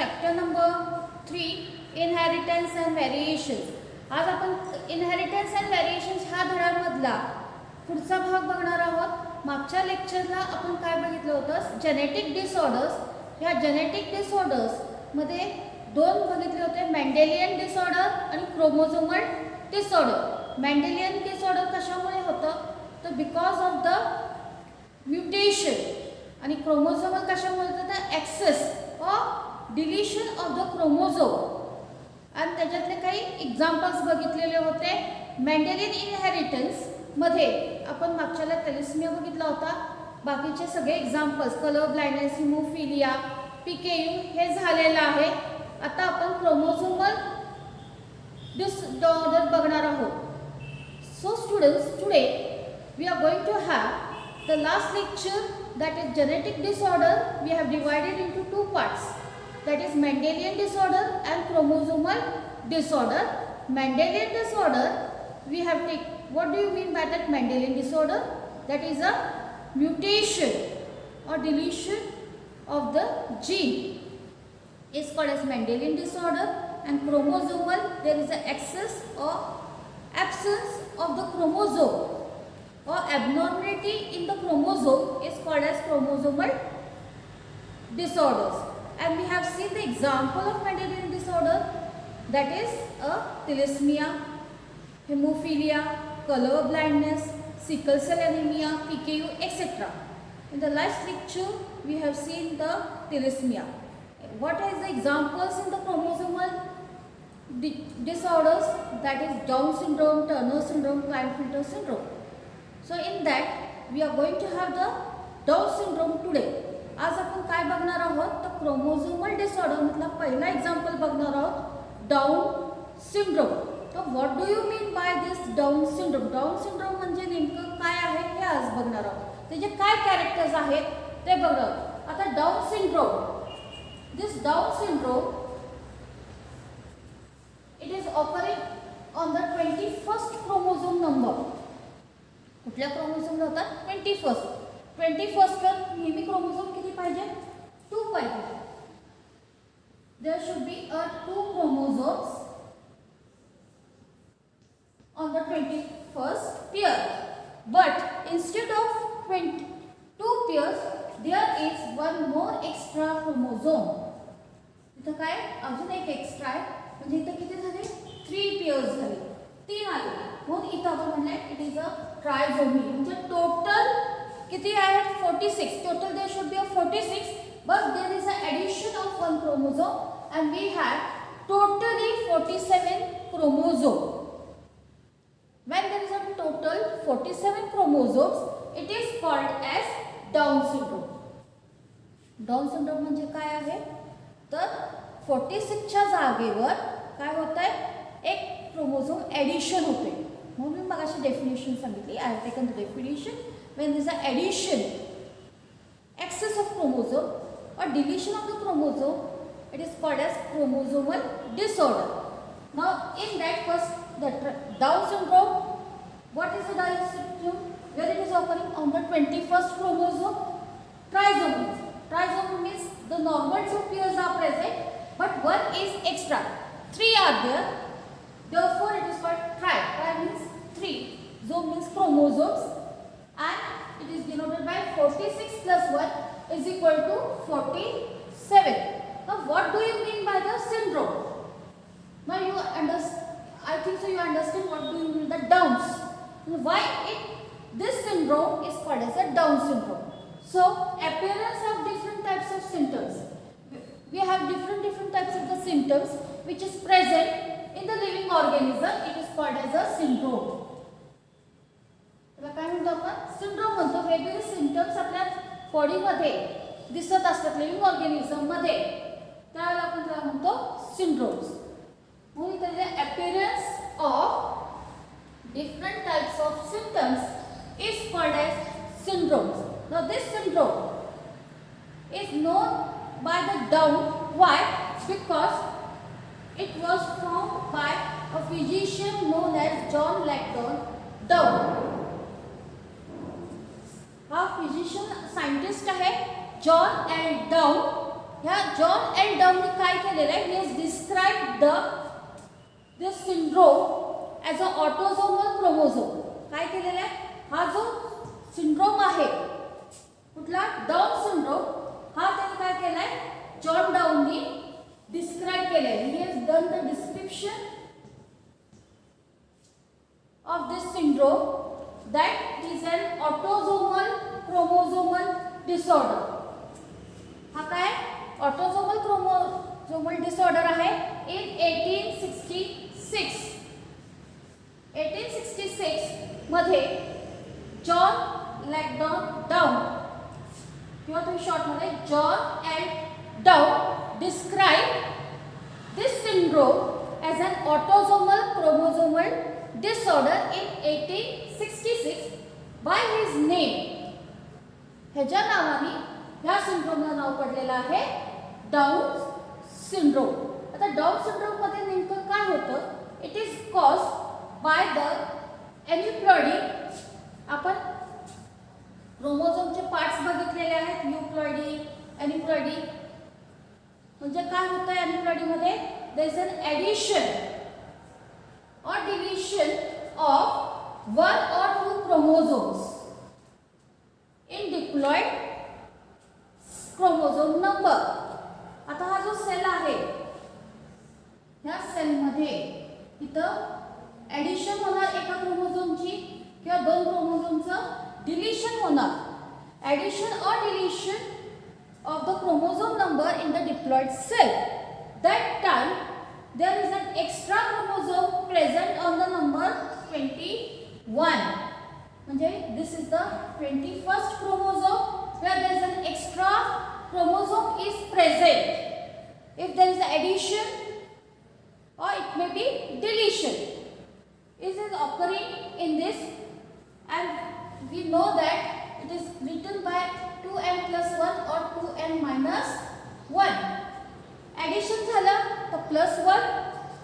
Chapter number 3 inheritance and variations. आज आपण inheritance and variations ह्या धड्यामधला पुढचा भाग बघणार आहोत. मागच्या लेक्चरला आपण काय बघितलं होतं, जेनेटिक डिसऑर्डर्स. ह्या जेनेटिक डिसऑर्डर्समध्ये दोन बघितले होते, मेंडेलियन डिसऑर्डर आणि क्रोमोझोमल डिसऑर्डर. मेंडेलियन डिसऑर्डर कशामुळे होतं, तर बिकॉज ऑफ द म्युटेशन. आणि क्रोमोझोमल कशामुळे होतं, तर excess or deletion of the chromosome. आणि त्याच्यातले काही एक्झाम्पल्स बघितलेले होते. मेंडेलियन इनहेरिटन्स मध्ये आपण मागच्याला थॅलेसेमिया बघितला होता. बाकीचे सगळे examples colour blindness, haemophilia, PKU हे झालेलं आहे. आता आपण क्रोमोझोमल डिसऑर्डर बघणार आहोत. So students, today we are going to have the last lecture, that is genetic disorder. We have divided into two parts, that is Mendelian disorder and chromosomal disorder. Mendelian disorder, we have take, what do you mean by that Mendelian disorder? That is a mutation or deletion of the gene is called as Mendelian disorder. And chromosomal, there is an excess or absence of the chromosome or abnormality in the chromosome is called as chromosomal disorders. And we have seen the example of Mendelian disorder, that is a thalassemia, hemophilia, color blindness, sickle cell anemia, PKU, etc. In the last lecture we have seen the thalassemia. What is the examples in the chromosomal disorders, that is Down syndrome, Turner syndrome, Klinefelter syndrome. So in that we are going to have the Down syndrome today. आज आपण काय बघणार आहोत, तर chromosomal disorder मधला पहिला example बघणार आहोत, डाऊन सिंड्रोम. तर what do you mean by this down syndrome? Down syndrome म्हणजे नेमकं काय आहे हे आज बघणार आहोत. त्याचे काय कॅरेक्टर्स आहेत ते बघणार आहोत. आता Down syndrome, this down syndrome it is occurring on the 21st chromosome number. कुठल्या क्रोमोझोमला होता, 21st. 21st वर नेहमी क्रोमोझोम किती पाहिजे, 2 पाहिजे. There should be a 2 chromosomes on the 21st pair, but instead of 22 pairs there is one more extra chromosome. इथं काय अजून एक एक्स्ट्रा आहे, म्हणजे इथं किती झाले, 3 पेयर्स झाले, 3 आले. म्हणून इथं आपण म्हणले इट इज अ ट्रायझोमी. म्हणजे टोटल किती आहेत, 46. Total there should be a 46, but there is an addition of 1 chromosome and we have totally 47 chromosome. When there is a total 47 chromosomes, it is called as Down syndrome. Down syndrome म्हणजे काय आहे, तर 46 च्या जागेवर काय होत आहे, एक क्रोमोझोम ॲडिशन होते. म्हणून मी मगाशी डेफिनेशन सांगितली. I have taken the definition. When this a addition, excess of chromosome or deletion of the chromosome, it is called as chromosomal disorder. Now in that first, the Down syndrome, what is the Down syndrome, where it is occurring on the 21st chromosome? Trisomy. Trisomy means the normal 2 pairs are present but 1 is extra. 3 are there, therefore it is called tri. Tri means 3, zome means chromosomes, and it is denoted by 46 plus 1 is equal to 47. Now what do you mean by the syndrome? Now you understand, I think so you understand what do you mean the Downs. Why this syndrome is called as a Down syndrome. So appearance of different types of symptoms. We have different types of the symptoms which is present in the living organism. It is called as a syndrome. काय म्हणतो आपण, syndrome म्हणतो. वेगवेगळे symptoms आपल्या बॉडीमध्ये दिसत असतात living organism मध्ये, त्याला आपण काय म्हणतो, सिंड्रोम्स. म्हणून इथे appearance of different types of symptoms is called as syndromes. Now this syndrome is known by the Down. Why? Because it was found by a physician known as John Langdon Down. हा physician scientist आहे John end down. ह्या John L डाउनने काय केलेलं आहे, he has describe this syndrome as a autosomal chromosome. काय केलेलं आहे, हा जो सिंड्रोम आहे कुठला, डाऊन सिंड्रोम, हा त्यांनी काय केलाय, जॉन डाऊनने डिस्क्राइब केलाय. He has done the description of this syndrome that is an autosomal chromosomal disorder. हा काय ऑटोझोमल क्रोमोझोमल डिसऑर्डर आहे. इन 1866 मध्ये जॉन लॅगडॉन डाउन किंवा तुम्ही शॉर्ट मध्ये John L Down describe this syndrome as an autosomal chromosomal disorder in 1866 by his name. ह्याच्या नावाने ह्या सिंड्रोमला नाव पडलेलं आहे डाऊन सिंड्रोम. आता डाऊन सिंड्रोम मध्ये नेमकं काय होतं, it is caused by the aneuploidy. आपण क्रोमोझोमचे पार्ट्स बघितलेले आहेत, न्यूप्लॉइडी, एन्युप्लॉइडी. म्हणजे काय होतं एन्युप्लॉइडी मध्ये, there is an addition or deletion of one or two chromosomes in diploid chromosome number. आता हा जो सेल आहे, ह्या सेल मध्ये इथं ॲडिशन होणार एका क्रोमोझोमची किंवा दोन क्रोमोझोमचं डिलीशन होणार. Addition or deletion of the chromosome number in the diploid cell. That time there is an extra chromosome present on the number 21. म्हणजे this is the 21st chromosome where there is an extra chromosome is present. If there is an addition or it may be deletion, it is occurring in this, and we know that it is written by 2n plus 1 or 2n minus 1. Addition झालं तर +1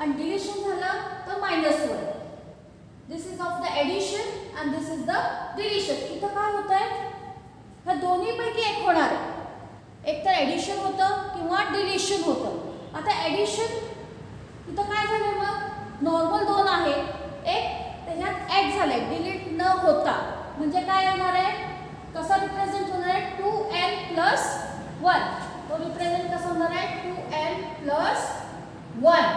आणि deletion झालं तर -1. This is of the addition and this is the deletion. इथं काय होत आहे, ह्या दोन्हीपैकी एक होणार आहे. एक तर ॲडिशन होतं किंवा डिलिशन होतं. आता ॲडिशन इथं काय झालं, मग नॉर्मल 2 आहे, एक त्याच्यात ॲड झालंय डिलीट न होता. म्हणजे काय येणार आहे, कसा रिप्रेझेंट होणार आहे, 2n plus 1. तो रिप्रेझेंट कसा होणार आहे, 2n plus 1.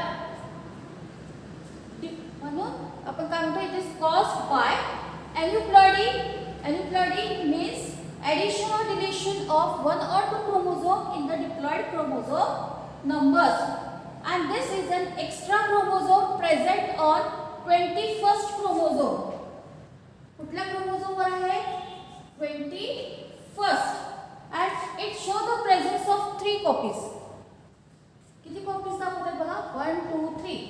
म्हणून आपण काय म्हणतो, it is caused by aneuploidy. Aneuploidy means addition or deletion of one or two chromosome in the diploid chromosome numbers, and this is an extra chromosome present on 21st chromosome. कुठल्या chromosome वर आहे, 21st, and it show the presence of 3 copies. किती copies दाखवतात बघा, 1 2 3.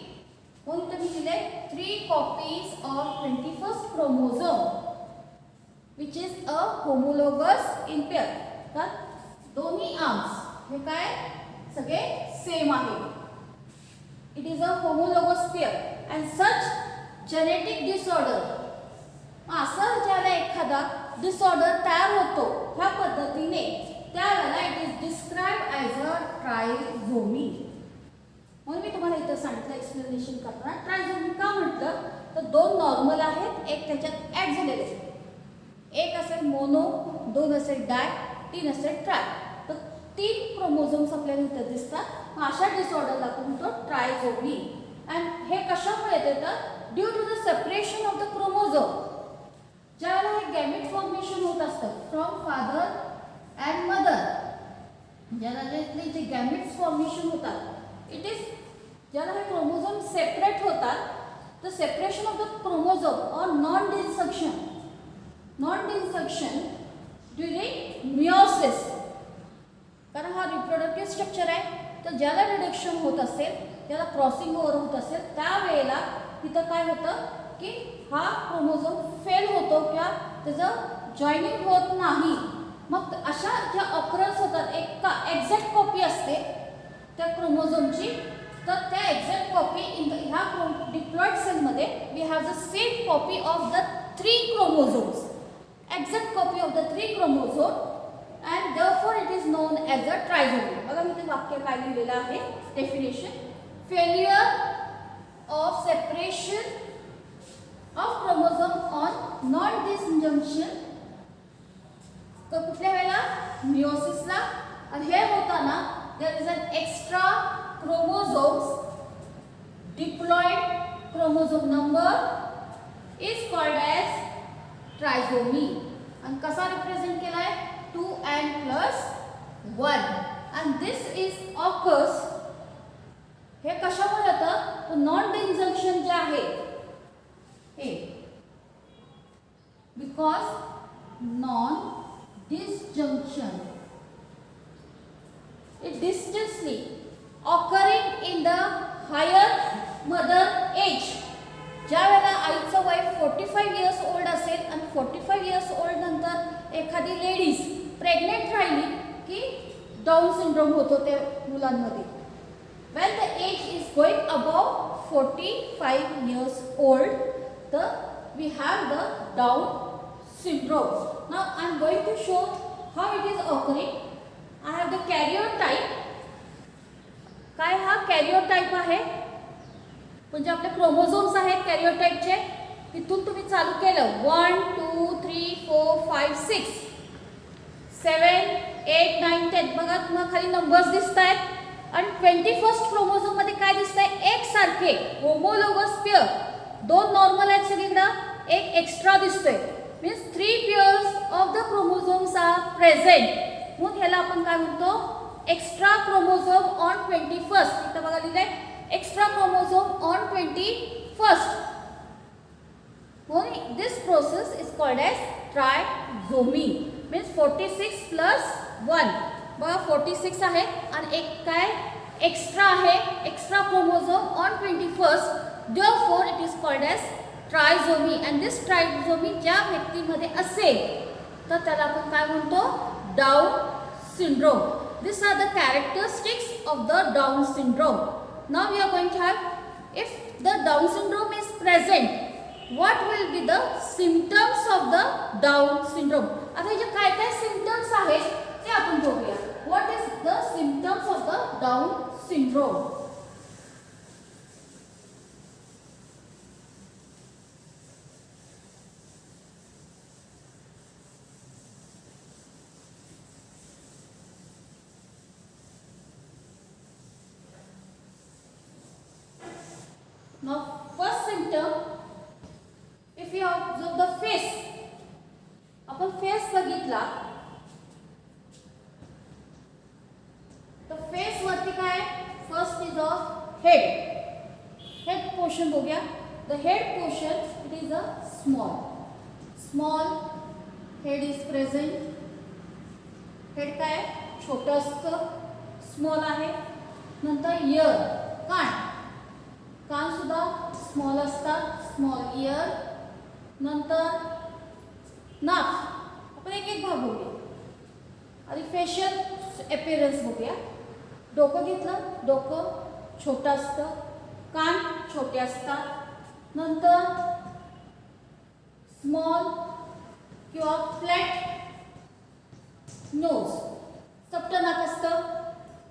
म्हणून तुम्ही दिले 3 copies of 21st chromosome which is a homologous in pair. तर दोन्ही आर्म्स हे काय सगळे सेम आहे. It is a homologous pair and such genetic disorder. असं ज्याला एखादा डिसऑर्डर तयार होतो ह्या पद्धतीने, त्यावेळेला it is describe as a trisomy. म्हणून मी तुम्हाला इथं सांगितलं एक्सप्लेनेशन करताना ट्रायझोमी का म्हटलं, तर 2 नॉर्मल आहेत, एक त्याच्यात ॲड झालेले आहे. एक असेल मोनो, 2 असेल डाय, 3 असेल ट्राय. तर 3 क्रोमोझोम्स आपल्याला इथं दिसतात. अशा डिसऑर्डरला आपण म्हणतो ट्रायझोमी. अँड हे कशामुळे येते, तर due to the separation of the chromosome. ज्यावेळेला हे गॅमेट फॉर्मेशन होत असतं फ्रॉम फादर अँड मदर, ज्याला जे गॅमेट्स फॉर्मेशन होतात, इट इज ज्याला हे क्रोमोझोम सेपरेट होतात, the separation of the chromosome और नॉन डिसक्शन ड्युरिंग मियोसिस. कारण हा रिप्रोडक्टिव्ह स्ट्रक्चर आहे, तर ज्याला रिडक्शन होत असेल, ज्याला क्रॉसिंग ओव्हर होत असेल, त्यावेळेला तिथं काय होतं की हा क्रोमोझोम फेल होतो किंवा त्याचं जॉईनिंग होत नाही. मग अशा ज्या ऑकरन्स होतात, एक एक्झॅक्ट कॉपी असते त्या क्रोमोझोमची, तर त्या एक्झॅक्ट कॉपी इन ह्या डिप्लॉइड सेलमध्ये we have the same copy of the 3 chromosomes. Exact copy of the 3 chromosomes, and therefore it is known as a trisomy. बघा मी ते वाक्य काय लिहिलेलं आहे definition. Failure of separation of chromosome on non disjunction. तर कुठल्या वेळेला मियोसिसला, आणि हे होताना there is an extra chromosomes diploid chromosome number is called as trisomy. आणि कसा रिप्रेझेंट केलाय 2n+1 and this is occurs. हे कशामुळे होतं नॉन डिसजंक्शन जे आहे हे because non disjunction it distantly occurring in the higher mother age. ज्या वेळेला आईचं वय 45 इयर्स ओल्ड असेल आणि 45 इयर्स ओल्ड नंतर एखादी लेडीज प्रेग्नेंट राहिली की डाऊन सिंड्रोम होतो त्या मुलांमध्ये. when the age is going above 45 years old we have the Down syndrome. Now I am going to show how it is occurring. I have the karyotype. काय हा karyotype आहे म्हणजे आपले क्रोमोझोम्स आहेत कॅरियोटाइपचे. इथून तुम्ही चालू केलं 1 2 3 4 5 6 7 8 9 10 बघा तुम्हाला खाली नंबर्स दिसत आहेत. आणि 21st क्रोमोझोम मध्ये काय दिसतंय एक सारखे होमोलोगस पेअर. दोन नॉर्मल आहेत सगळीकडे, एक एक्स्ट्रा दिसतोय. Means 3 pairs of the chromosomes are present. म्हणून ह्याला आपण काय म्हणतो एक्स्ट्रा क्रोमोझोम ऑन 21st. इथं बघा लिहिलंय एक्स्ट्रा क्रोमोझोम ऑन 21st. म्हणून this process is called as trisomy. Means 46 + 1 बघा 46 आहे आणि एक काय एक्स्ट्रा आहे extra chromosome on 21st. therefore it is called as ट्रायझोमी. and this ट्रायझोमी ज्या व्यक्तीमध्ये असेल तर त्याला आपण काय म्हणतो down syndrome. These are the characteristics of the Down syndrome. Now we are going to have, if the Down syndrome is present, what will be the symptoms of the Down syndrome? आता जे काय काय symptoms आहेत ते आपण बघूया. What is the symptoms of the Down syndrome? Now first symptom, if you observe the face, आपण face बघितला तर फेस वरती काय first is a head portion बघूया. The head portion it is a small head is present. Head काय छोटं असतं small आहे. नंतर इयर कान सुद्धा स्मॉल असतात स्मॉल इयर. नंतर नाक. आपण एक एक भाग बघूया. आधी फेशियल अपीअरन्स बघूया. डोकं घेतलं डोकं छोटं असतं, कान छोटे असतात. नंतर स्मॉल किंवा फ्लॅट नोज चपटं नाक असतं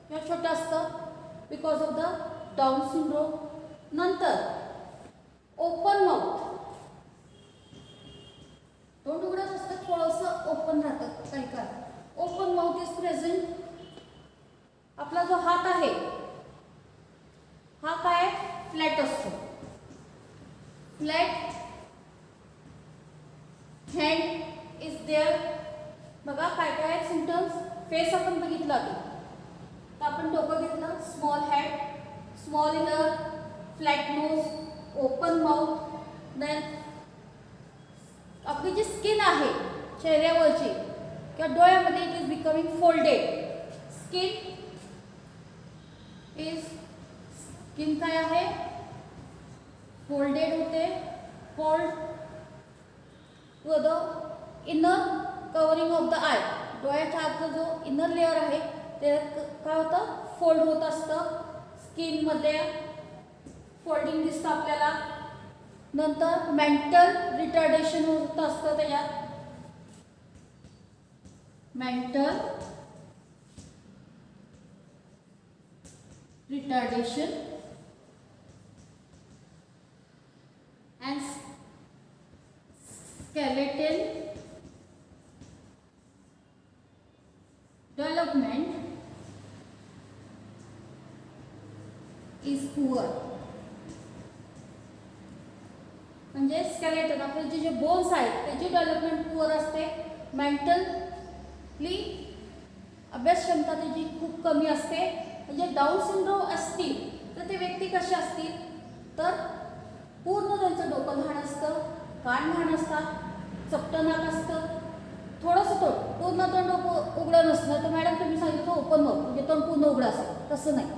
किंवा छोटं असतं because of the Down syndrome. नंतर ओपन माउथ, तोंड उघडत असतं थोडंसं ओपन राहतं काही काळ. Open mouth is present. आपला जो हात आहे हा काय फ्लॅट असतो. Flat hand is there. बघा काय काय सिम्पटम्स. फेस आपण बघितला आधी तर आपण डोकं घेतलं small head, small ear, flat nose, open mouth. Then आपली जी स्किन आहे चेहऱ्यावरची किंवा डोळ्यामध्ये it is becoming folded. Skin काय आहे फोल्डेड होते. Fold to the inner covering of the eye. डोळ्याच्या आतला जो इनर लेअर आहे ते काय होतं फोल्ड होत असतं. स्किनमध्ये फोल्डिंग दिसतं आपल्याला. नंतर मेंटल रिटार्डेशन होत असतं त्याच्यात. mental retardation and skeletal development is poor. म्हणजे स्केलेटन आपले जे बोन्स आहेत त्याची डेव्हलपमेंट पुअर असते. मेंटली अभ्यास क्षमता त्याची खूप कमी असते. म्हणजे डाऊन सिंड्रोम असतील तर ते व्यक्ती कसे असतील तर पूर्ण त्यांचं डोकं लहान असतं, कान लहान असतात, चपटं नाक असतं, थोडंसं पूर्ण तोंड डोकं उघडं नसलं तर मॅडम तुम्ही सांगितलं ओपन माउथ म्हणजे तोंड पूर्ण उघडं असेल, तसं नाही.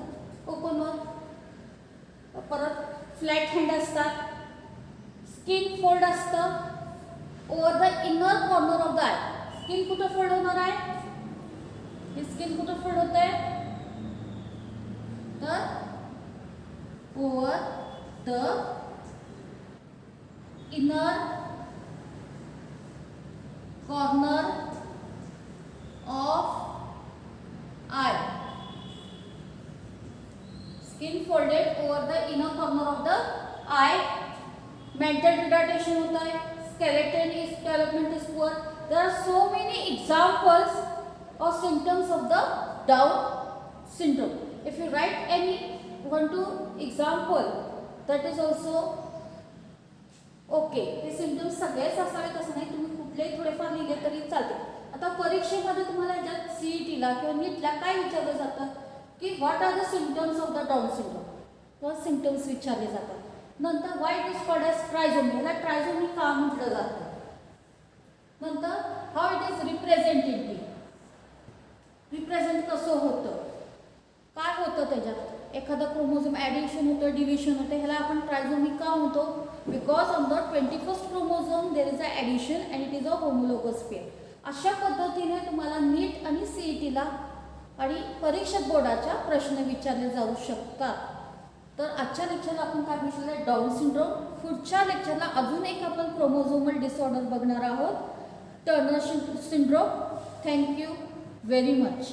ओपन माउथ, परत फ्लॅट हँड असतात, स्किन फोल्ड असतं over the inner corner of the I. Skin कुठं फोल्ड होणार आहे, ही स्किन कुठं फोल्ड होत आहे तर over the inner corner of I. Skin folded over the inner corner of the I. Mental retardation होता है, skeleton is development is poor. There are so many examples or symptoms of the Down syndrome. If you write any 1-2 example, that is also okay. हे symptoms सगळेच असावे तसं नाही, तुम्ही कुठलेही थोडेफार लिहिले तरी चालते. आता परीक्षेमध्ये तुम्हाला याच्यात CET ला किंवा नीटला काय विचारलं जातं की what are the symptoms of the Down syndrome किंवा सिम्पटम्स विचारले जातात. नंतर why it is called as trisomy, ह्याला ट्रायझोमी का म्हटलं जातं. नंतर how it is representative, represent कसं होतं, काय होतं त्याच्यात, एखादं क्रोमोझोम ॲडिशन होतं, डिव्हिजन होतं, ह्याला आपण ट्रायझोमी का म्हणतो because on the 21st chromosome there is a addition and it is a homologous pair. अशा पद्धतीने तुम्हाला नीट आणि CETला आणि परीक्षक बोर्डाच्या प्रश्न विचारले जाऊ शकतात. तर आजच्या लेक्चरला आपण काय विचारलं, डाऊन सिंड्रोम. पुढच्या लेक्चरला अजून एक आपण क्रोमोझोमल डिसऑर्डर बघणार आहोत, Turner syndrome. Thank you very much.